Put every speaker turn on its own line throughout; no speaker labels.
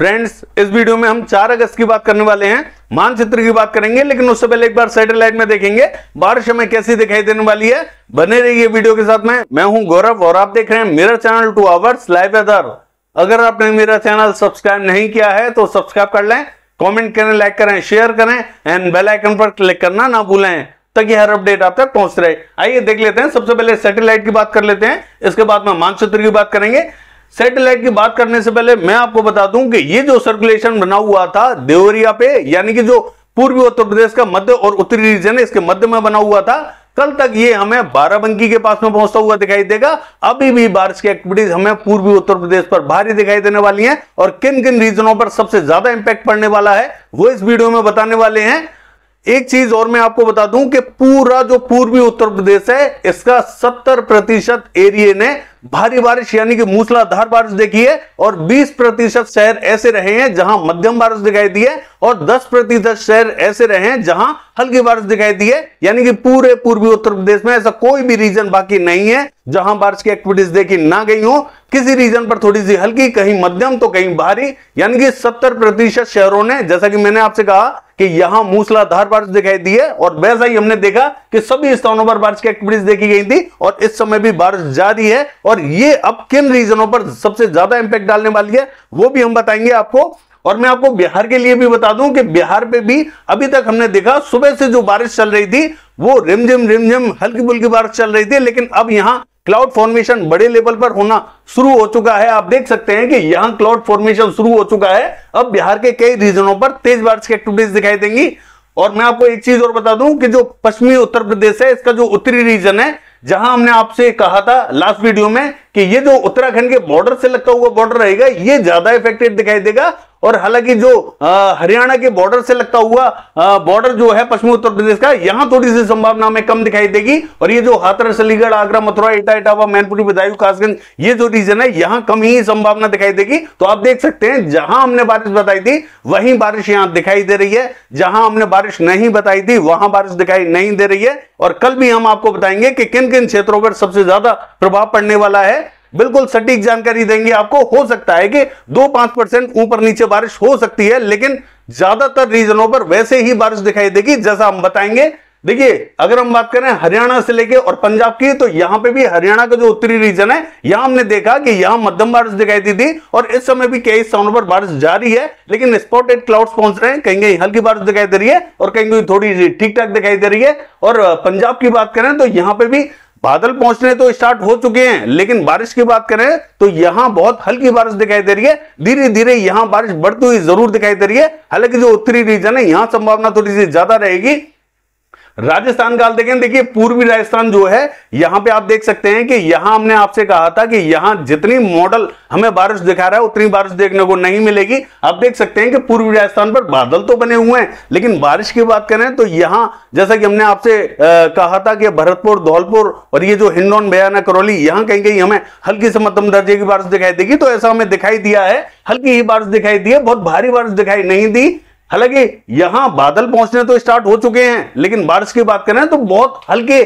Friends, इस video में हम 4 अगस्त की बात करने वाले हैं। मानचित्र की बात करेंगे, लेकिन उससे पहले एक बार सैटेलाइट में देखेंगे बारिश हमें कैसी दिखाई देने वाली है। बने रहिए वीडियो के साथ में। मैं हूं गौरव और आप देख रहे हैं मेरा चैनल 2 आवर्स लाइव वेदर। अगर आपने मेरा चैनल सब्सक्राइब नहीं किया है तो सब्सक्राइब कर लें, कमेंट करें, लाइक करें, शेयर करें एंड बेल आइकन पर क्लिक करना ना भूलें ताकि हर अपडेट आप तक पहुंच रहे। आइए देख लेते हैं। सबसे पहले सैटेलाइट की बात कर लेते हैं, इसके बाद में मानचित्र की बात करेंगे। सैटेलाइट की बात करने से पहले मैं आपको बता दूं कि ये जो सर्कुलेशन बना हुआ था देवरिया पे, यानी कि जो पूर्वी उत्तर प्रदेश का मध्य और उत्तरी रीजन है, इसके मध्य में बना हुआ था। कल तक ये हमें बाराबंकी के पास में पहुंचता हुआ दिखाई देगा। अभी भी बारिश की एक्टिविटीज हमें पूर्वी उत्तर प्रदेश पर भारी दिखाई देने वाली हैं और किन किन रीजनों पर सबसे ज्यादा इंपैक्ट पड़ने वाला है वो इस वीडियो में बताने वाले हैं। एक चीज और मैं आपको बता दूं कि पूरा जो पूर्वी उत्तर प्रदेश है इसका 70% एरिया ने भारी बारिश यानी कि मूसलाधार बारिश देखी है और 20% शहर ऐसे रहे हैं जहां मध्यम बारिश दिखाई दी है और 10% शहर ऐसे रहे हैं जहां हल्की बारिश दिखाई दी है। यानी कि पूरे पूर्वी उत्तर प्रदेश में ऐसा कोई भी रीजन बाकी नहीं है जहां बारिश की एक्टिविटीज देखी ना गई हो। किसी रीजन पर थोड़ी सी हल्की, कहीं मध्यम तो कहीं भारी, यानी कि 70% शहरों ने, जैसा कि मैंने आपसे कहा कि यहां मूसलाधार बारिश दिखाई दी है और वैसा ही हमने देखा कि सभी स्थानों पर बारिश की एक्टिविटीज देखी गई थी और इस समय भी बारिश जारी है। और ये अब किन रीजनों पर सबसे ज्यादा इंपैक्ट डालने वाली है वो भी हम बताएंगे आपको। और मैं आपको बिहार के लिए भी बता दूं कि बिहार पे भी अभी तक हमने देखा सुबह से जो बारिश चल रही थी वो रिमझिम हल्की फुल्की बारिश चल रही थी, लेकिन अब यहां क्लाउड फॉर्मेशन बड़े लेवल पर होना शुरू हो चुका है। आप देख सकते हैं कि यहां क्लाउड फॉर्मेशन शुरू हो चुका है। अब बिहार के कई रीजनों पर तेज बारिश की एक्टिविटीज दिखाई देंगी। और मैं आपको एक चीज और बता दूं कि जो पश्चिमी उत्तर प्रदेश है, इसका जो उत्तरी रीजन है, जहां हमने आपसे कहा था लास्ट वीडियो में कि ये जो उत्तराखंड के बॉर्डर से लगता हुआ बॉर्डर रहेगा ये ज्यादा इफेक्टेड दिखाई देगा। और हालांकि जो हरियाणा के बॉर्डर से लगता हुआ बॉर्डर जो है पश्चिमी उत्तर प्रदेश का, यहां थोड़ी सी संभावना में कम दिखाई देगी। और ये जो हाथरस, अलीगढ़, आगरा, मथुरा, इटावा, मैनपुरी, बदायूं, कासगंज, ये जो रीजन है यहां कम ही संभावना दिखाई देगी। तो आप देख सकते हैं जहां हमने बारिश बताई थी वहीं बारिश यहां दिखाई दे रही है, जहां हमने बारिश नहीं बताई थी वहां बारिश दिखाई नहीं दे रही है। और कल भी हम आपको बताएंगे कि किन किन क्षेत्रों पर सबसे ज्यादा प्रभाव पड़ने वाला है। बिल्कुल सटीक जानकारी देंगे आपको। हो सकता है कि 2-5% ऊपर नीचे बारिश हो सकती है, लेकिन ज्यादातर रीजनों पर वैसे ही बारिश दिखाई देगी जैसा हम बताएंगे। देखिए, अगर हम बात करें हरियाणा से लेके और पंजाब की, तो यहां पे भी हरियाणा का जो उत्तरी रीजन है यहां हमने देखा कि यहां मध्यम बारिश दिखाई दी थी और इस समय भी कई स्थानों पर बारिश जारी है, लेकिन स्पॉटेड क्लाउड्स पहुंच रहे हैं। कहीं कहीं हल्की बारिश दिखाई दे रही है और कहीं कहीं थोड़ी ठीक ठाक दिखाई दे रही है। और पंजाब की बात करें तो यहां पे भी बादल पहुंचने तो स्टार्ट हो चुके हैं, लेकिन बारिश की बात करें तो यहां बहुत हल्की बारिश दिखाई दे रही है। धीरे धीरे यहां बारिश बढ़ती हुई जरूर दिखाई दे रही है। हालांकि जो उत्तरी रीजन है यहां संभावना थोड़ी सी ज्यादा रहेगी। राजस्थान का देखें, देखिए पूर्वी राजस्थान जो है यहां पे आप देख सकते हैं कि यहां हमने आपसे कहा था कि यहां जितनी मॉडल हमें बारिश दिखा रहा है उतनी बारिश देखने को नहीं मिलेगी। आप देख सकते हैं कि पूर्वी राजस्थान पर बादल तो बने हुए हैं, लेकिन बारिश की बात करें तो यहां जैसा कि हमने आपसे कहा था कि भरतपुर, धौलपुर और ये जो हिंडौन, बयाना, करौली, यहां कहीं कहीं हमें हल्की से मध्यम दर्जे की बारिश दिखाई देगी। तो ऐसा हमें दिखाई दिया है, हल्की ही बारिश दिखाई दी है, बहुत भारी बारिश दिखाई नहीं दी। हालांकि यहां बादल पहुंचने तो स्टार्ट हो चुके हैं, लेकिन बारिश की बात करें तो बहुत हल्के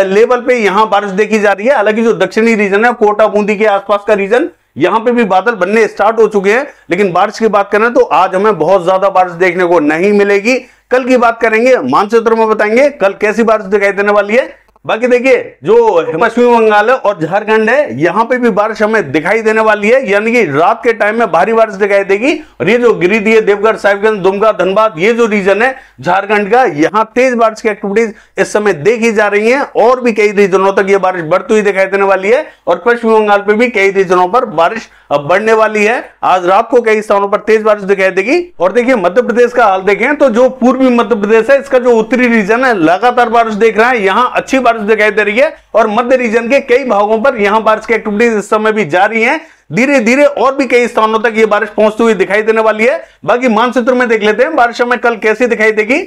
लेवल पे यहां बारिश देखी जा रही है। हालांकि जो दक्षिणी रीजन है, कोटा, बूंदी के आसपास का रीजन, यहां पे भी बादल बनने स्टार्ट हो चुके हैं, लेकिन बारिश की बात करें तो आज हमें बहुत ज्यादा बारिश देखने को नहीं मिलेगी। कल की बात करेंगे, मानचित्र में बताएंगे कल कैसी बारिश दिखाई देने वाली है। बाकी देखिए, जो पश्चिमी बंगाल है और झारखंड है यहां पे भी बारिश हमें दिखाई देने वाली है, यानी कि रात के टाइम में भारी बारिश दिखाई देगी। और ये जो गिरिडीह, देवघर, साहिबगंज, दुमका, धनबाद, ये जो रीजन है झारखंड का, यहां तेज बारिश की एक्टिविटीज इस समय देखी जा रही हैं और भी कई रीजनों तक ये बारिश बढ़ती हुई दिखाई देने वाली है। और पश्चिमी बंगाल पे भी कई रीजनों पर बारिश अब बढ़ने वाली है। आज रात को कई स्थानों पर तेज बारिश दिखाई देगी। और देखिए, मध्य प्रदेश का हाल देखें तो जो पूर्वी मध्य प्रदेश है इसका जो उत्तरी रीजन है लगातार बारिश देख रहा है, यहां अच्छी बारिश दिखाई दे रही है। और मध्य रीजन के कई भागों पर यहां बारिश की एक्टिविटीज इस समय भी जारी हैं। धीरे धीरे और भी कई स्थानों तक ये बारिश पहुंचती हुई दिखाई देने वाली है। बाकी मानचित्र में देख लेते हैं बारिश हमें कल कैसी दिखाई देगी।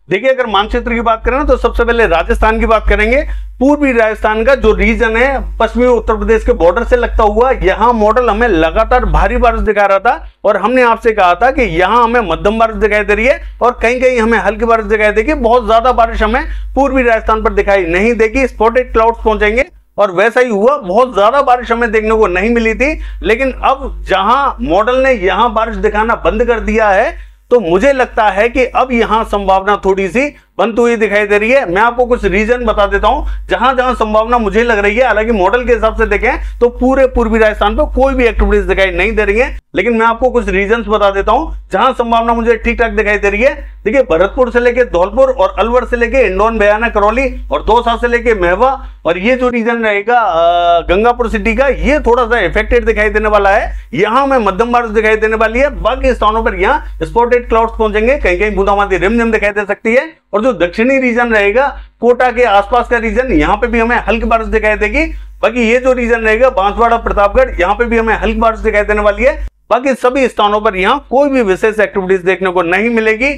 देखिए, अगर मानचित्र की बात करें तो सबसे पहले राजस्थान की बात करेंगे। पूर्वी राजस्थान का जो रीजन है पश्चिमी उत्तर प्रदेश के बॉर्डर से लगता हुआ, यहां मॉडल हमें लगातार भारी बारिश दिखा रहा था और हमने आपसे कहा था कि यहां हमें मध्यम बारिश दिखाई दे रही है और कहीं कहीं हमें हल्की बारिश दिखाई देगी। बहुत ज्यादा बारिश हमें पूर्वी राजस्थान पर दिखाई नहीं देगी। स्पॉटेड क्लाउड्स पहुंचेंगे और वैसा ही हुआ, बहुत ज्यादा बारिश हमें देखने को नहीं मिली थी। लेकिन अब जहां मॉडल ने यहां बारिश दिखाना बंद कर दिया है, तो मुझे लगता है कि अब यहां संभावना थोड़ी सी बनती हुई दिखाई दे रही है। मैं आपको कुछ रीजन बता देता हूं जहां जहां संभावना मुझे लग रही है। हालांकि मॉडल के हिसाब से देखें तो पूरे पूर्वी राजस्थान पर कोई भी एक्टिविटीज दिखाई नहीं दे रही है, लेकिन मैं आपको कुछ रीजंस बता देता हूं जहां संभावना मुझे ठीक ठाक दिखाई दे रही है। देखिए, भरतपुर से लेके धौलपुर और अलवर से लेके इंडोन, बयाना, करौली और दौसा से लेके महवा, और ये जो रीजन रहेगा गंगापुर सिटी का, ये थोड़ा सा इफेक्टेड दिखाई देने वाला है। यहां में मध्यम बारिश दिखाई देने वाली है। बाकी स्थानों पर यहाँ स्पॉटेड क्लाउड्स पहुंचेंगे, कहीं कहीं बूंदाबांदी रिमझिम दिखाई दे सकती है। और जो दक्षिणी रीजन रहेगा, कोटा के आसपास का रीजन, यहाँ पे भी हमें हल्की बारिश दिखाई देगी। बाकी ये जो रीजन रहेगा बांसवाड़ा, प्रतापगढ़, यहाँ पे भी हमें हल्की बारिश दिखाई देने वाली है। बाकी सभी स्थानों पर यहाँ कोई भी विशेष एक्टिविटीज देखने को नहीं मिलेगी।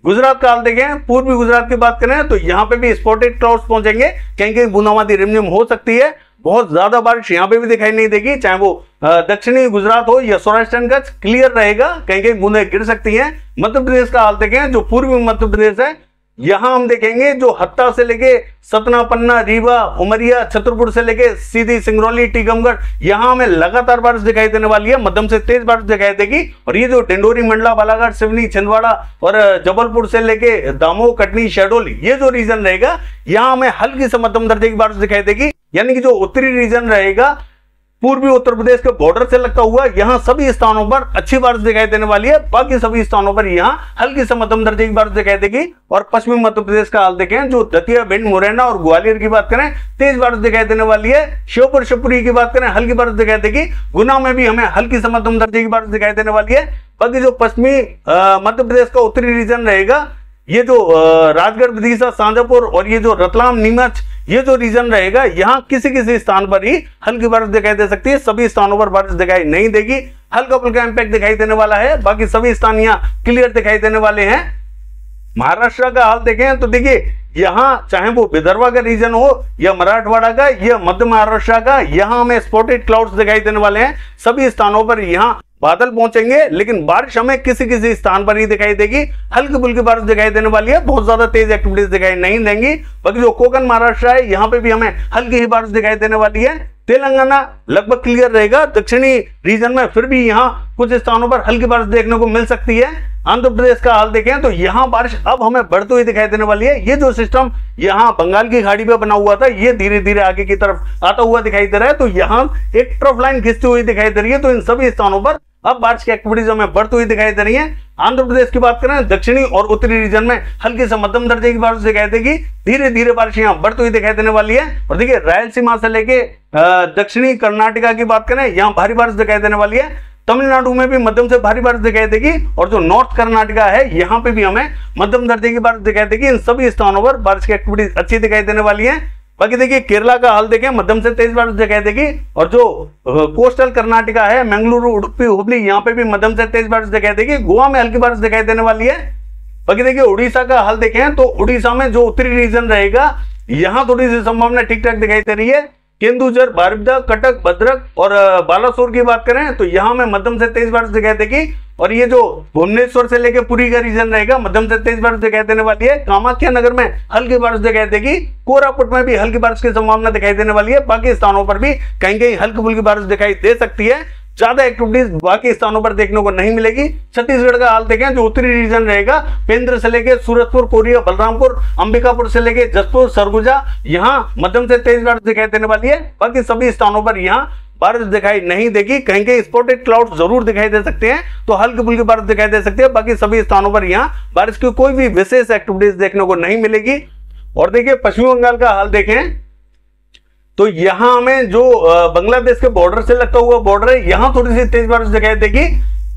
गुजरात का हाल देखें, पूर्वी गुजरात की बात करें तो यहाँ पे भी स्पॉटेड क्लाउड्स पहुंचेंगे, कहीं कहीं बूंदाबांदी रिमझिम हो सकती है। बहुत ज्यादा बारिश यहाँ पे भी दिखाई नहीं देगी, चाहे वो दक्षिणी गुजरात हो या सौराष्ट्र का, क्लियर रहेगा, कहीं कहीं बूंदें गिर सकती हैं। मध्य प्रदेश का हाल देखें, जो पूर्वी मध्य प्रदेश है, यहां हम देखेंगे जो हत्ता से लेके सतना, पन्ना, रीवा, उमरिया, छतरपुर से लेके सीधी सिंगरौली, टीकमगढ़, यहां हमें लगातार बारिश दिखाई देने वाली है, मध्यम से तेज बारिश दिखाई देगी। और ये जो डिंडोरी, मंडला, बालाघाट, सिवनी, छिंदवाड़ा और जबलपुर से लेके दामोह, कटनी, शहडोल, ये जो रीजन रहेगा, यहां हमें हल्की से मध्यम दर्जे की बारिश दिखाई देगी। यानी कि जो उत्तरी रीजन रहेगा, पूर्वी उत्तर प्रदेश के बॉर्डर से लगता हुआ, यहां सभी स्थानों पर अच्छी बारिश दिखाई देने वाली है। बाकी सभी स्थानों पर यहां हल्की से मध्यम दर्जे की बारिश दिखाई देगी। और पश्चिमी मध्य प्रदेश का हाल देखें, जो दतिया, भिंड, मुरैना और ग्वालियर की बात करें, तेज बारिश दिखाई देने वाली है। श्योपुर, शिवपुरी की बात करें, हल्की बारिश दिखाई देगी। गुना में भी हमें हल्की से मध्यम दर्जे की बारिश दिखाई देने वाली है। बाकी जो पश्चिमी मध्य प्रदेश का उत्तरी रीजन रहेगा, ये जो राजगढ़, विदिशा, शाजापुर और ये जो रतलाम, नीमच, ये जो रीजन रहेगा, यहाँ किसी किसी स्थान पर ही हल्की बारिश दिखाई दे सकती है। सभी स्थानों पर बारिश दिखाई नहीं देगी, हल्का फुल्का इंपैक्ट दिखाई देने वाला है। बाकी सभी स्थान यहाँ क्लियर दिखाई देने वाले हैं। महाराष्ट्र का हाल देखें तो देखिए, यहाँ चाहे वो विदर्भा का रीजन हो या मराठवाड़ा का या मध्य महाराष्ट्र का, यहाँ हमें स्पॉटेड क्लाउड्स दिखाई देने वाले हैं। सभी स्थानों पर यहाँ बादल पहुंचेंगे, लेकिन बारिश हमें किसी किसी स्थान पर ही दिखाई देगी। हल्की फुल्की बारिश दिखाई देने वाली है, बहुत ज्यादा तेज एक्टिविटीज दिखाई नहीं देंगी। बाकी जो कोकण महाराष्ट्र है, यहाँ पे भी हमें हल्की ही बारिश दिखाई देने वाली है। तेलंगाना लगभग क्लियर रहेगा। दक्षिणी रीजन में फिर भी यहाँ कुछ स्थानों पर हल्की बारिश देखने को मिल सकती है। आंध्र प्रदेश का हाल देखें तो यहाँ बारिश अब हमें बढ़ती हुई दिखाई देने वाली है। ये जो सिस्टम यहाँ बंगाल की खाड़ी पे बना हुआ था, ये धीरे धीरे आगे की तरफ आता हुआ दिखाई दे रहा है। तो यहाँ एक ट्रफ लाइन खिंचती हुई दिखाई दे रही है। तो इन सभी स्थानों पर अब बारिश की एक्टिविटीज हमें बढ़ती हुई दिखाई दे रही है। आंध्र प्रदेश की बात करें, दक्षिणी और उत्तरी रीजन में हल्की से मध्यम दर्जे की बारिश दिखाई देगी। धीरे धीरे बारिश यहाँ बढ़ती हुई दिखाई देने वाली है। और देखिए, रायलसीमा से लेके दक्षिणी कर्नाटका की बात करें, यहाँ भारी बारिश दिखाई देने वाली है। तमिलनाडु में भी मध्यम से भारी बारिश दिखाई देगी। और जो नॉर्थ कर्नाटका है, यहाँ पे भी हमें मध्यम दर्जे की बारिश दिखाई देगी। इन सभी स्थानों पर बारिश की एक्टिविटीज अच्छी दिखाई देने वाली है। बाकी देखिए, केरला का हाल देखें, मध्यम से तेज बारिश दिखाई देगी। और जो कोस्टल कर्नाटका है, मंगलुरु, उडुपी, हुबली, यहाँ पे भी मध्यम से तेज बारिश दिखाई देगी। गोवा में हल्की बारिश दिखाई देने वाली है। बाकी देखिए, उड़ीसा का हाल देखें तो उड़ीसा में जो उत्तरी रीजन रहेगा, यहाँ थोड़ी सी संभावना ठीक ठाक दिखाई दे रही है। केंदुझर, बारिपदा, कटक, भद्रक और बालासोर की बात करें तो यहाँ में मध्यम से तेज बारिश दिखाई देगी। और ये जो भुवनेश्वर से लेकर पुरी का रीजन रहेगा, मध्यम से तेज बारिश दिखाई देने वाली है। कामाख्या नगर में हल्की बारिश दिखाई देगी। कोरापुट में भी हल्की बारिश की संभावना दिखाई देने वाली है। बाकी स्थानों पर भी कहीं कहीं हल्की फुल्की बारिश दिखाई दे सकती है। ज्यादा एक्टिविटीज बाकी स्थानों पर देखने को नहीं मिलेगी। छत्तीसगढ़ का हाल देखें, जो उत्तरी रीजन रहेगा, पेंद्र से लेके सूरतपुर, कोरिया, बलरामपुर, अंबिकापुर से लेके जसपुर, सरगुजा, यहाँ मध्यम से तेज बारिश दिखाई देने वाली है। बाकी सभी स्थानों पर यहाँ बारिश दिखाई नहीं देगी। कहीं कहीं स्पॉटेड क्लाउड जरूर दिखाई दे सकते हैं, तो हल्की फुल्की बारिश दिखाई दे सकती है। बाकी सभी स्थानों पर यहाँ बारिश की कोई भी विशेष एक्टिविटीज देखने को नहीं मिलेगी। और देखिए, पश्चिम बंगाल का हाल देखें तो यहाँ हमें जो बांग्लादेश के बॉर्डर से लगता हुआ बॉर्डर है, यहाँ थोड़ी सी तेज बारिश दिखाई देगी।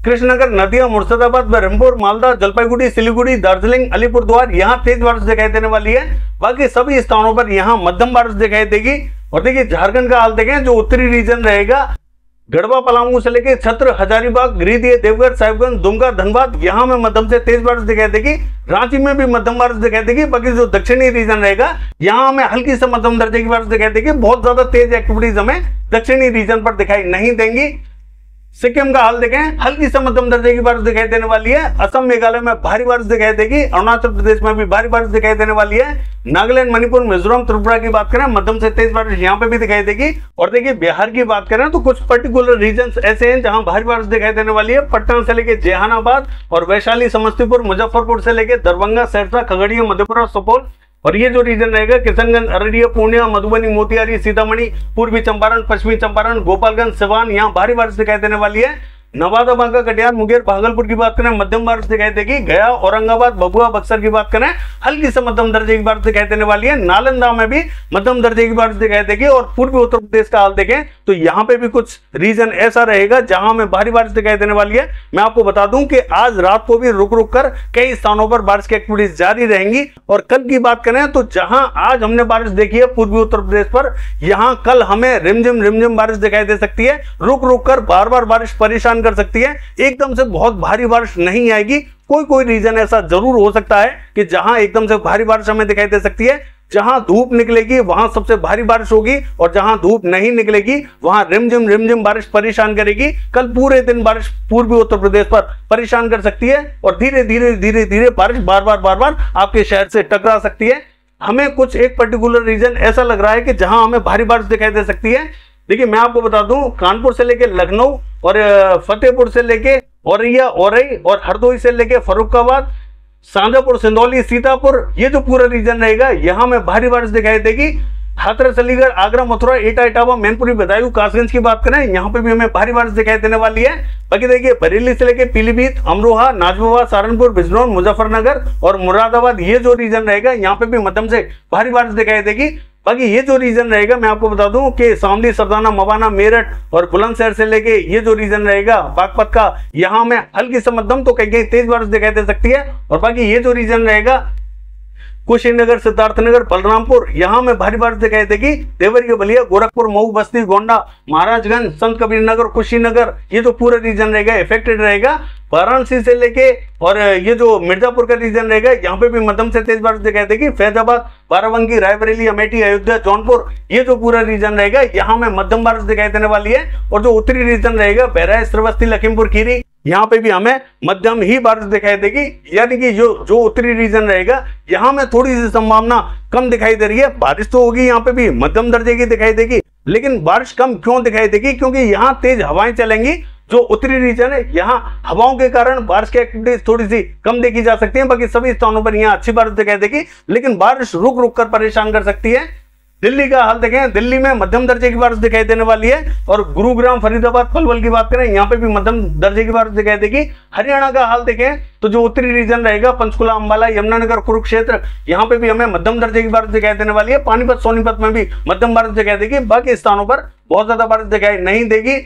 कृष्णनगर, नदिया, मुर्शिदाबाद, बरहमपुर, मालदा, जलपाईगुड़ी, सिलीगुड़ी, दार्जिलिंग, अलीपुरद्वार, यहाँ तेज बारिश दिखाई देने वाली है। बाकी सभी स्थानों पर यहाँ मध्यम बारिश दिखाई देगी। और देखिए, झारखंड का हाल देखें, जो उत्तरी रीजन रहेगा, गढ़वा, पलामू से लेके छत्र, हजारीबाग, गिरिडीह, देवघर, साहिबगंज, दुमका, धनबाद, यहाँ में मध्यम से तेज बारिश दिखाई देगी। रांची में भी मध्यम बारिश दिखाई देगी। बाकी जो दक्षिणी रीजन रहेगा, यहाँ हमें हल्की से मध्यम दर्जे की बारिश दिखाई देगी। बहुत ज्यादा तेज एक्टिविटीज हमें दक्षिणी रीजन पर दिखाई नहीं देंगी। सिक्किम का हाल देखें, हल्की से मध्यम दर्जे की बारिश दिखाई देने वाली है। असम मेघालय में भारी बारिश दिखाई देगी। अरुणाचल प्रदेश में भी भारी बारिश दिखाई देने वाली है। नागालैंड, मणिपुर, मिजोरम, त्रिपुरा की बात करें, मध्यम से तेज बारिश यहाँ पे भी दिखाई देगी। और देखिए बिहार की बात करें तो कुछ पर्टिकुलर रीजन ऐसे हैं जहां भारी बारिश दिखाई देने वाली है। पटना से लेकर जहानाबाद और वैशाली, समस्तीपुर, मुजफ्फरपुर से लेकर दरभंगा, सहरसा, खगड़िया, मधेपुरा, सुपौल और ये जो रीजन रहेगा किशनगंज, अररिया, पूर्णिया, मधुबनी, मोतिहारी, सीतामढ़ी, पूर्वी चंपारण, पश्चिमी चंपारण, गोपालगंज, सिवान, यहाँ भारी बारिश दिखाई देने वाली है। नवादा, बांका, कटिहार, मुंगेर, भागलपुर की बात करें मध्यम बारिश दिखाई देगी। गया, औरंगाबाद, भभुआ, बक्सर की बात करें हल्की से मध्यम दर्जे की बारिश दिखाई देने वाली है। नालंदा में भी मध्यम दर्जे की बारिश दिखाई देगी। और पूर्वी उत्तर प्रदेश का हाल देखें तो यहाँ पे भी कुछ रीजन ऐसा रहेगा जहां में भारी बारिश दिखाई देने वाली है। मैं आपको बता दूं कि आज रात को भी रुक रुक कर कई स्थानों पर बारिश की एक्टिविटीज जारी रहेंगी। और कल की बात करें तो जहां आज हमने बारिश देखी है पूर्वी उत्तर प्रदेश पर, यहां कल हमें रिमझिम बारिश दिखाई दे सकती है। रुक रुक कर बार बार बारिश परेशान कर सकती है। एकदम से बहुत भारी बारिश नहीं आएगी। कोई रीजन ऐसा जरूर हो सकता है कि जहां एकदम से भारी बारिश हमें दिखाई दे सकती है। जहां धूप निकलेगी वहां सबसे भारी बारिश होगी और जहां धूप नहीं निकलेगी वहां रिमझिम बारिश परेशान करेगी। कल पूरे दिन बारिश पूर्वी उत्तर प्रदेश पर परेशान कर सकती है और धीरे धीरे बारिश बार बार आपके शहर से टकरा सकती है। हमें कुछ एक पर्टिकुलर रीजन ऐसा लग रहा है कि जहां हमें भारी बारिश दिखाई दे सकती है। देखिए मैं आपको बता दूं, कानपुर से लेके लखनऊ और फतेहपुर से लेके औरैया, औरई और हरदोई से लेके फर्रुखाबाद, शाजापुर, सिंदौली, सीतापुर, ये जो पूरा रीजन रहेगा यहां में भारी बारिश दिखाई देगी। हाथरस, अलीगढ़, आगरा, मथुरा, एटा, इटावा, मैनपुरी, बदायूं, कासगंज की बात करें यहाँ पे भी हमें भारी बारिश दिखाई देने वाली है। बाकी देखिए बरेली से लेके पीलीभीत, अमरोहा, नाजमुबाद, सहारनपुर, बिजनौर, मुजफ्फरनगर और मुरादाबाद, ये जो रीजन रहेगा यहाँ पे भी मध्यम से भारी बारिश दिखाई देगी। बाकी ये जो रीजन रहेगा मैं आपको बता दूं कि शामली, सरदाना, मवाना, मेरठ और बुलंदशहर से लेके ये जो रीजन रहेगा बागपत का, यहाँ में हल्की से मध्यम तो कहीं तेज बारिश दिखाई दे सकती है। और बाकी ये जो रीजन रहेगा कुशीनगर, सिद्धार्थनगर, बलरामपुर, यहाँ में भारी बारिश दिखाई देगी। देवरिया, बलिया, गोरखपुर, मऊ, बस्ती, गोंडा, महाराजगंज, संत कबीरनगर, कुशीनगर, ये जो पूरा रीजन रहेगा इफेक्टेड रहेगा। वाराणसी से लेके और ये जो मिर्जापुर का रीजन रहेगा यहाँ पे भी मध्यम से तेज बारिश दिखाई देगी। फैजाबाद, बाराबंकी, रायबरेली, अमेठी, अयोध्या, जौनपुर, ये जो पूरा रीजन रहेगा यहाँ में मध्यम बारिश दिखाई देने वाली है। और जो उत्तरी रीजन रहेगा बहराइच, श्रावस्ती, लखीमपुर खीरी, यहाँ पे भी हमें मध्यम ही बारिश दिखाई देगी। यानी कि जो उत्तरी रीजन रहेगा यहाँ में थोड़ी सी संभावना कम दिखाई दे रही है। बारिश तो होगी यहाँ पे भी मध्यम दर्जे की दिखाई देगी, लेकिन बारिश कम क्यों दिखाई देगी? क्योंकि यहाँ तेज हवाएं चलेंगी। जो उत्तरी रीजन है यहाँ हवाओं के कारण बारिश की एक्टिविटीज थोड़ी सी कम देखी जा सकती है। बाकी सभी स्थानों पर यहाँ अच्छी बारिश दिखाई देगी, लेकिन बारिश रुक रुक कर परेशान कर सकती है। दिल्ली का हाल देखें, दिल्ली में मध्यम दर्जे की बारिश दिखाई देने वाली है। और गुरुग्राम, फरीदाबाद, पलवल की बात करें यहाँ पे भी मध्यम दर्जे की बारिश दिखाई देगी। हरियाणा का हाल देखें तो जो उत्तरी रीजन रहेगा पंचकुला, अंबाला, यमुनानगर, कुरुक्षेत्र, यहाँ पे भी हमें मध्यम दर्जे की बारिश दिखाई देने वाली है। पानीपत, सोनीपत में भी मध्यम बारिश दिखाई देगी। बाकी स्थानों पर बहुत ज्यादा बारिश दिखाई नहीं देगी।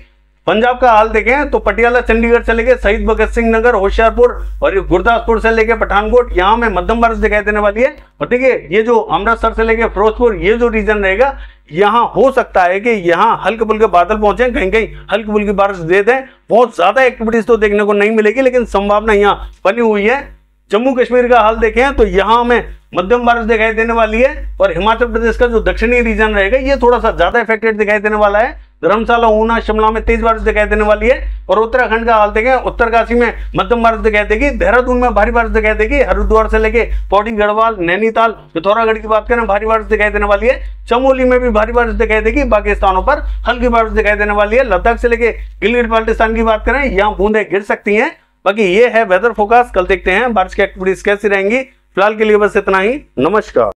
पंजाब का हाल देखें तो पटियाला, चंडीगढ़ से लेके शहीद भगत सिंह नगर, होशियारपुर और गुरदासपुर से लेके पठानकोट, यहाँ में मध्यम बारिश दिखाई देने वाली है। और देखिए ये जो अमृतसर से लेके फिरोजपुर, ये जो रीजन रहेगा यहाँ हो सकता है कि यहाँ हल्के फुल्के बादल पहुंचे, कहीं कहीं हल्की फुल्की बारिश दे दें। बहुत ज्यादा एक्टिविटीज तो देखने को नहीं मिलेगी, लेकिन संभावना यहाँ बनी हुई है। जम्मू कश्मीर का हाल देखें तो यहाँ हमें मध्यम बारिश दिखाई देने वाली है। और हिमाचल प्रदेश का जो दक्षिणी रीजन रहेगा ये थोड़ा सा ज्यादा इफेक्टेड दिखाई देने वाला है। धर्मशाला, ऊना, शिमला में तेज बारिश दिखाई देने वाली है। और उत्तराखंड का हाल देखें, उत्तरकाशी में मध्यम बारिश दिखाई देगी। देहरादून में भारी बारिश दिखाई देगी। हरिद्वार से लेके पौड़ी, गढ़वाल, नैनीताल, पिथौरागढ़ की बात करें भारी बारिश दिखाई देने वाली है। चमोली में भी भारी बारिश दिखाई देगी। बाकी स्थानों पर हल्की बारिश दिखाई देने वाली है। लद्दाख से लेके गिलगित बाल्टिस्तान की बात करें यहाँ बूंदे गिर सकती हैं। बाकी ये है वेदर फोरकास्ट। कल देखते हैं बारिश की एक्टिविटीज कैसी रहेंगी। फिलहाल के लिए बस इतना ही। नमस्कार।